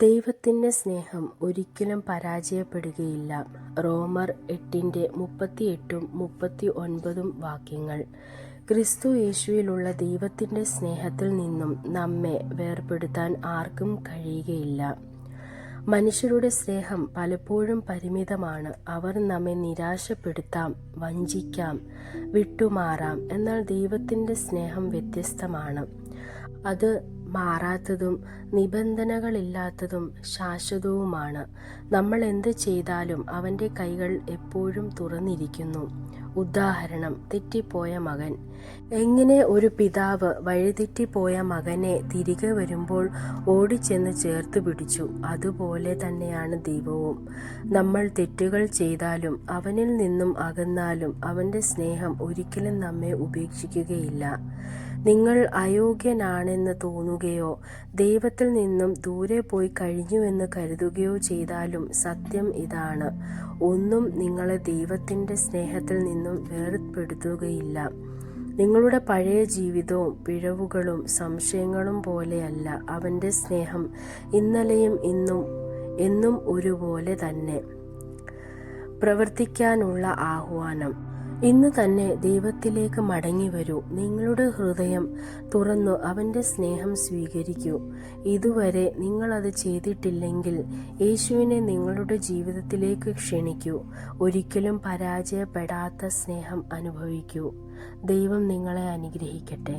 ദൈവത്തിൻ്റെ സ്നേഹം ഒരിക്കലും പരാജയപ്പെടുകയില്ല. റോമർ 8:38-39 വാക്യങ്ങൾ. ക്രിസ്തു യേശുവിലുള്ള ദൈവത്തിൻ്റെ സ്നേഹത്തിൽ നിന്നും നമ്മെ വേർപെടുത്താൻ ആർക്കും കഴിയുകയില്ല. മനുഷ്യരുടെ സ്നേഹം പലപ്പോഴും പരിമിതമാണ്. അവർ നമ്മെ നിരാശപ്പെടുത്താം, വഞ്ചിക്കാം, വിട്ടുമാറാം. എന്നാൽ ദൈവത്തിൻ്റെ സ്നേഹം വ്യത്യസ്തമാണ്. അത് മാറാത്തതും നിബന്ധനകളില്ലാത്തതും ശാശ്വതവുമാണ്. നമ്മൾ എന്ത് ചെയ്താലും അവൻ്റെ കൈകൾ എപ്പോഴും തുറന്നിരിക്കുന്നു. ഉദാഹരണം, തെറ്റിപ്പോയ മകൻ. എങ്ങനെ ഒരു പിതാവ് വഴിതെറ്റിപ്പോയ മകനെ തിരികെ വരുമ്പോൾ ഓടിച്ചെന്ന് ചേർത്ത് പിടിച്ചു, അതുപോലെ തന്നെയാണ് ദൈവവും. നമ്മൾ തെറ്റുകൾ ചെയ്താലും അവനിൽ നിന്നും അകന്നാലും അവൻ്റെ സ്നേഹം ഒരിക്കലും നമ്മെ ഉപേക്ഷിക്കുകയില്ല. നിങ്ങൾ അയോഗ്യനാണെന്ന് തോന്നുകയോ ദൈവത്തിൽ നിന്നും ദൂരെ പോയി കഴിഞ്ഞുവെന്ന് കരുതുകയോ ചെയ്താലും സത്യം ഇതാണ്: ഒന്നും നിങ്ങളെ ദൈവത്തിൻ്റെ സ്നേഹത്തിൽ നിന്നും വേർപെടുത്തുകയില്ല. നിങ്ങളുടെ പഴയ ജീവിതവും പിഴവുകളും സംശയങ്ങളും പോലെയല്ല അവൻ്റെ സ്നേഹം. ഇന്നലെയും ഇന്നും എന്നും ഒരുപോലെ തന്നെ. പ്രവർത്തിക്കാനുള്ള ആഹ്വാനം. ഇന്ന് തന്നെ ദൈവത്തിലേക്ക് മടങ്ങി വരൂ. നിങ്ങളുടെ ഹൃദയം തുറന്നു അവൻ്റെ സ്നേഹം സ്വീകരിക്കൂ. ഇതുവരെ നിങ്ങളത് ചെയ്തിട്ടില്ലെങ്കിൽ യേശുവിനെ നിങ്ങളുടെ ജീവിതത്തിലേക്ക് ക്ഷണിക്കൂ. ഒരിക്കലും പരാജയപ്പെടാത്ത സ്നേഹം അനുഭവിക്കൂ. ദൈവം നിങ്ങളെ അനുഗ്രഹിക്കട്ടെ.